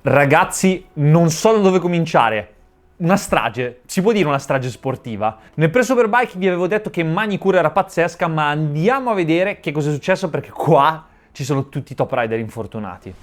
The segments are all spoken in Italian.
Ragazzi, non so da dove cominciare. Una strage, si può dire una strage sportiva. Nel pre-Superbike vi avevo detto che Magny-Cours era pazzesca, ma andiamo a vedere che cosa è successo perché qua ci sono tutti i top rider infortunati.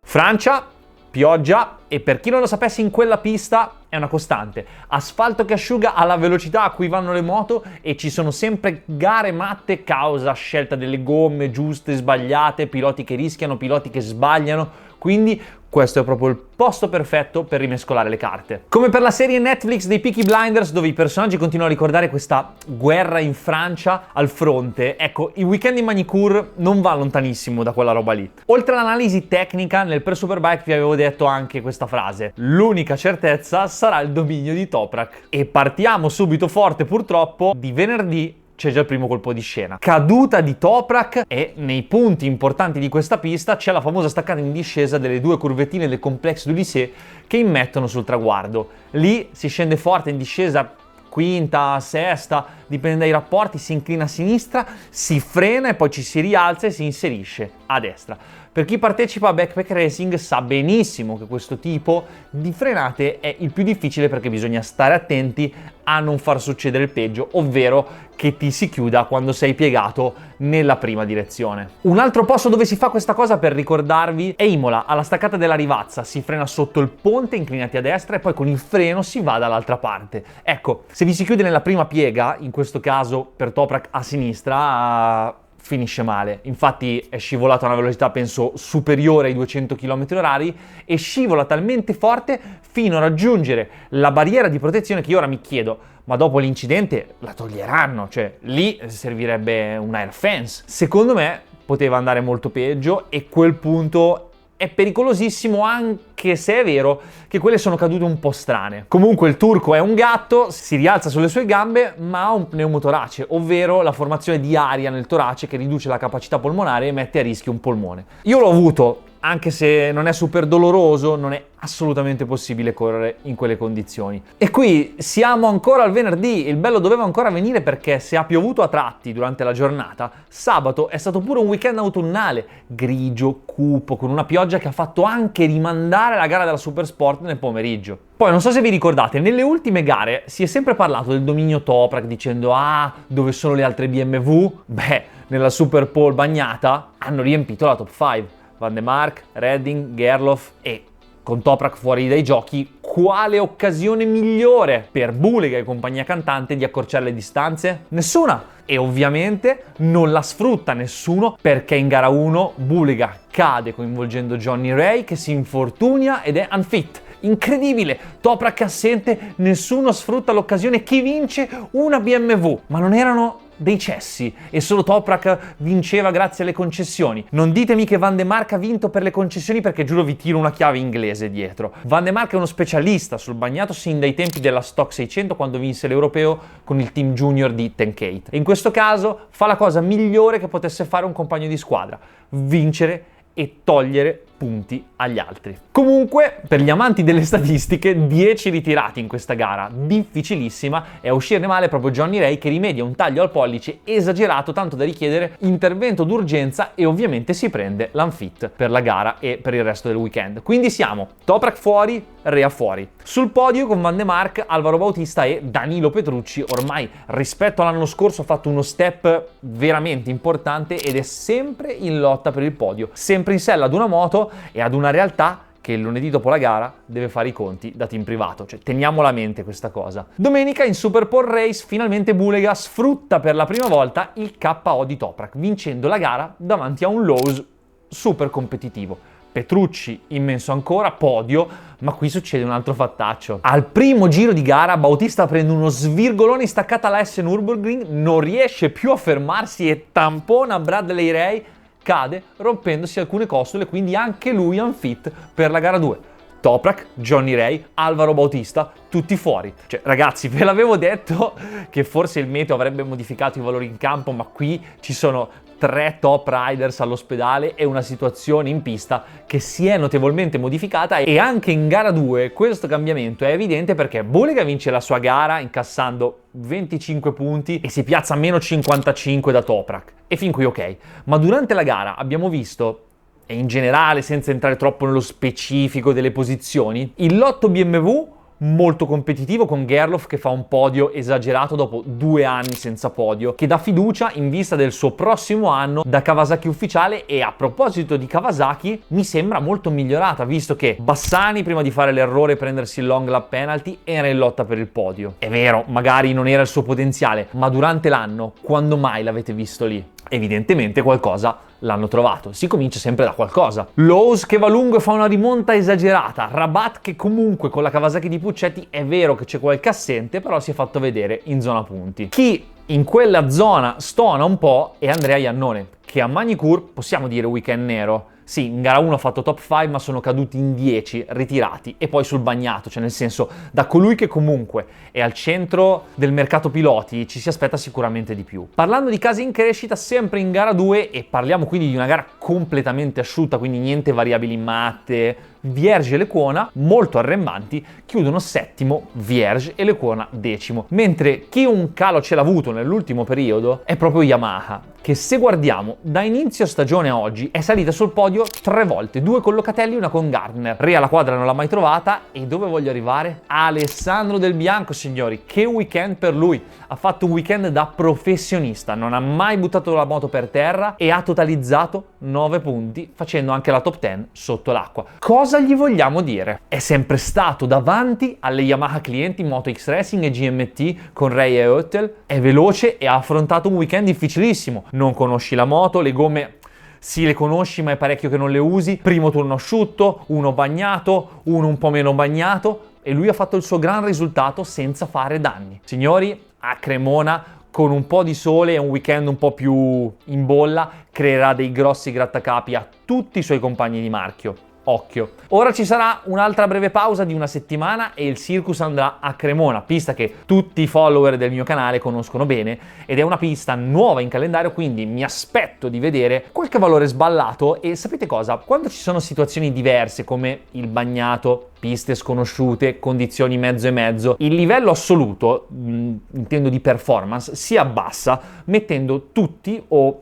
Francia, pioggia e per chi non lo sapesse in quella pista è una costante. Asfalto che asciuga alla velocità a cui vanno le moto e ci sono sempre gare matte causa scelta delle gomme giuste, sbagliate, piloti che rischiano, piloti che sbagliano. Quindi questo è proprio il posto perfetto per rimescolare le carte. Come per la serie Netflix dei Peaky Blinders, dove i personaggi continuano a ricordare questa guerra in Francia al fronte, ecco, il weekend in Magny-Cours non va lontanissimo da quella roba lì. Oltre all'analisi tecnica, nel pre-Superbike vi avevo detto anche questa frase: l'unica certezza sarà il dominio di Toprak. E partiamo subito forte, purtroppo, di venerdì. C'è già il primo colpo di scena. Caduta di Toprak e nei punti importanti di questa pista c'è la famosa staccata in discesa delle due curvettine del Complexe du Lycée che immettono sul traguardo. Lì si scende forte in discesa, quinta, sesta, dipende dai rapporti, si inclina a sinistra, si frena e poi ci si rialza e si inserisce a destra. Per chi partecipa a backpack racing sa benissimo che questo tipo di frenate è il più difficile perché bisogna stare attenti a non far succedere il peggio, ovvero che ti si chiuda quando sei piegato nella prima direzione. Un altro posto dove si fa questa cosa, per ricordarvi, è Imola. Alla staccata della Rivazza si frena sotto il ponte, inclinati a destra, e poi con il freno si va dall'altra parte. Ecco, se vi si chiude nella prima piega, in questo caso per Toprak a sinistra, finisce male. Infatti è scivolato a una velocità penso superiore ai 200 km/h e scivola talmente forte fino a raggiungere la barriera di protezione che io ora mi chiedo: ma dopo l'incidente la toglieranno? Cioè lì servirebbe un air fence. Secondo me poteva andare molto peggio e quel punto è pericolosissimo, anche se è vero che quelle sono cadute un po' strane. Comunque il turco è un gatto, si rialza sulle sue gambe, ma ha un pneumotorace, ovvero la formazione di aria nel torace che riduce la capacità polmonare e mette a rischio un polmone. Io l'ho avuto, anche se non è super doloroso, non è assolutamente possibile correre in quelle condizioni. E qui siamo ancora al venerdì, il bello doveva ancora venire perché se ha piovuto a tratti durante la giornata, sabato è stato pure un weekend autunnale, grigio, cupo, con una pioggia che ha fatto anche rimandare la gara della Supersport nel pomeriggio. Poi non so se vi ricordate, nelle ultime gare si è sempre parlato del dominio Toprak dicendo: ah, dove sono le altre BMW? Beh, nella Super Pole bagnata hanno riempito la top 5. Van de Mark, Redding, Gerloff e con Toprak fuori dai giochi, quale occasione migliore per Bulega e compagnia cantante di accorciare le distanze? Nessuna! E ovviamente non la sfrutta nessuno perché in gara 1 Bulega cade coinvolgendo Johnny Ray che si infortuna ed è unfit. Incredibile! Toprak assente, nessuno sfrutta l'occasione, chi vince? Una BMW! Ma non erano dei cessi e solo Toprak vinceva grazie alle concessioni. Non ditemi che Van de Mark ha vinto per le concessioni perché giuro vi tiro una chiave inglese dietro. Van de Mark è uno specialista sul bagnato sin dai tempi della Stock 600 quando vinse l'europeo con il team junior di Tenkate. E in questo caso fa la cosa migliore che potesse fare un compagno di squadra: vincere e togliere punti agli altri. Comunque, per gli amanti delle statistiche, 10 ritirati in questa gara, difficilissima, e a uscirne male proprio Johnny Ray che rimedia un taglio al pollice esagerato tanto da richiedere intervento d'urgenza e ovviamente si prende l'unfit per la gara e per il resto del weekend. Quindi siamo Toprak fuori, Rea fuori. Sul podio con Van de Mark, Alvaro Bautista e Danilo Petrucci. Ormai rispetto all'anno scorso ha fatto uno step veramente importante ed è sempre in lotta per il podio, sempre in sella ad una moto e ad una realtà che il lunedì dopo la gara deve fare i conti da team privato, cioè teniamola a mente questa cosa. Domenica in Super Pole Race finalmente Bulega sfrutta per la prima volta il KO di Toprak, vincendo la gara davanti a un Lowe's super competitivo. Petrucci immenso ancora, podio, ma qui succede un altro fattaccio. Al primo giro di gara Bautista prende uno svirgolone in staccata alla S Nürburgring, non riesce più a fermarsi e tampona Bradley Ray, cade rompendosi alcune costole, quindi anche lui unfit per la gara 2. Toprak, Johnny Ray, Alvaro Bautista, tutti fuori. Cioè, ragazzi, ve l'avevo detto che forse il meteo avrebbe modificato i valori in campo, ma qui ci sono 3 top riders all'ospedale e una situazione in pista che si è notevolmente modificata, e anche in gara 2 questo cambiamento è evidente perché Bulega vince la sua gara incassando 25 punti e si piazza a meno 55 da Toprak. E fin qui ok, ma durante la gara abbiamo visto, e in generale senza entrare troppo nello specifico delle posizioni, il lotto BMW molto competitivo con Gerloff che fa un podio esagerato dopo 2 anni senza podio, che dà fiducia in vista del suo prossimo anno da Kawasaki ufficiale. E a proposito di Kawasaki, mi sembra molto migliorata, visto che Bassani prima di fare l'errore e prendersi il long lap penalty era in lotta per il podio. È vero, magari non era il suo potenziale, ma durante l'anno quando mai l'avete visto lì? Evidentemente qualcosa l'hanno trovato. Si comincia sempre da qualcosa. Lowe's che va lungo e fa una rimonta esagerata. Rabat che comunque con la Kawasaki di Puccetti è vero che c'è qualche assente, però si è fatto vedere in zona punti. Chi in quella zona stona un po' è Andrea Iannone, che a Magny-Cours possiamo dire weekend nero. Sì, in gara 1 ha fatto top 5, ma sono caduti in 10, ritirati, e poi sul bagnato, cioè nel senso, da colui che comunque è al centro del mercato piloti ci si aspetta sicuramente di più. Parlando di casi in crescita, sempre in gara 2, e parliamo quindi di una gara completamente asciutta, quindi niente variabili matte, Vierge e Lecuona, molto arrembanti, chiudono settimo Vierge e Lecuona decimo, mentre chi un calo ce l'ha avuto nell'ultimo periodo è proprio Yamaha, che se guardiamo da inizio stagione a oggi è salita sul podio 3 volte, 2 con Locatelli e una con Gardner. Rea la quadra non l'ha mai trovata. E dove voglio arrivare? Alessandro Del Bianco, signori, che weekend per lui! Ha fatto un weekend da professionista, non ha mai buttato la moto per terra e ha totalizzato 9 punti, facendo anche la top 10 sotto l'acqua. Cosa gli vogliamo dire? È sempre stato davanti alle Yamaha clienti Moto X Racing e GMT con Ray e Oettel, è veloce e ha affrontato un weekend difficilissimo. Non conosci la moto, le gomme sì le conosci ma è parecchio che non le usi, primo turno asciutto, uno bagnato, uno un po' meno bagnato, e lui ha fatto il suo gran risultato senza fare danni. Signori, a Cremona con un po' di sole e un weekend un po' più in bolla creerà dei grossi grattacapi a tutti i suoi compagni di marchio. Occhio. Ora ci sarà un'altra breve pausa di una settimana e il circus andrà a Cremona, pista che tutti i follower del mio canale conoscono bene, ed è una pista nuova in calendario, quindi mi aspetto di vedere qualche valore sballato. E sapete cosa? Quando ci sono situazioni diverse come il bagnato, piste sconosciute, condizioni mezzo e mezzo, il livello assoluto, intendo di performance, si abbassa mettendo tutti o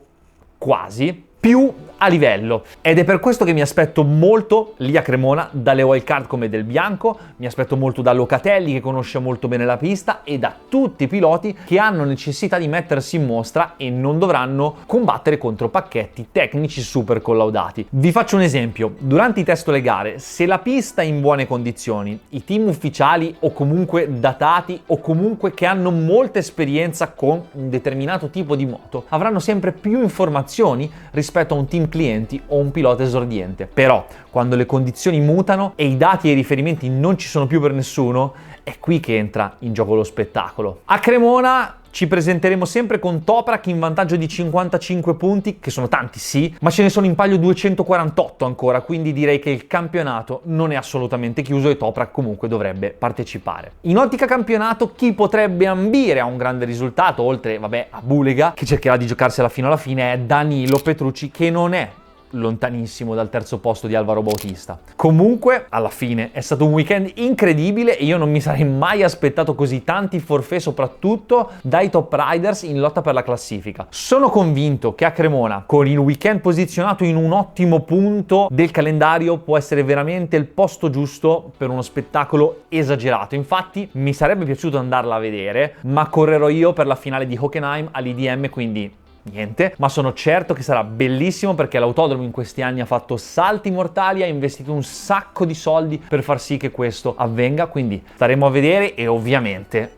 quasi più a livello, ed è per questo che mi aspetto molto lì a Cremona dalle wildcard come Del Bianco, mi aspetto molto da Locatelli che conosce molto bene la pista e da tutti i piloti che hanno necessità di mettersi in mostra e non dovranno combattere contro pacchetti tecnici super collaudati. Vi faccio un esempio: durante i test o le gare, se la pista è in buone condizioni, i team ufficiali o comunque datati o comunque che hanno molta esperienza con un determinato tipo di moto avranno sempre più informazioni rispetto a un team clienti o un pilota esordiente. Però quando le condizioni mutano e i dati e i riferimenti non ci sono più per nessuno, è qui che entra in gioco lo spettacolo. A Cremona ci presenteremo sempre con Toprak in vantaggio di 55 punti, che sono tanti sì, ma ce ne sono in palio 248 ancora, quindi direi che il campionato non è assolutamente chiuso e Toprak comunque dovrebbe partecipare. In ottica campionato, chi potrebbe ambire a un grande risultato, oltre a Bulega, che cercherà di giocarsela fino alla fine, è Danilo Petrucci, che non è lontanissimo dal terzo posto di Alvaro Bautista. Comunque, alla fine è stato un weekend incredibile e io non mi sarei mai aspettato così tanti forfait, soprattutto dai top riders in lotta per la classifica. Sono convinto che a Cremona, con il weekend posizionato in un ottimo punto del calendario, può essere veramente il posto giusto per uno spettacolo esagerato. Infatti mi sarebbe piaciuto andarla a vedere, ma correrò io per la finale di Hockenheim all'IDM, quindi niente, ma sono certo che sarà bellissimo perché l'autodromo in questi anni ha fatto salti mortali, ha investito un sacco di soldi per far sì che questo avvenga, quindi staremo a vedere. E ovviamente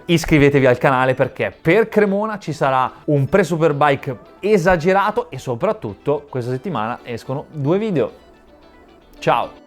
iscrivetevi al canale perché per Cremona ci sarà un pre-superbike esagerato e soprattutto questa settimana escono 2 video. Ciao!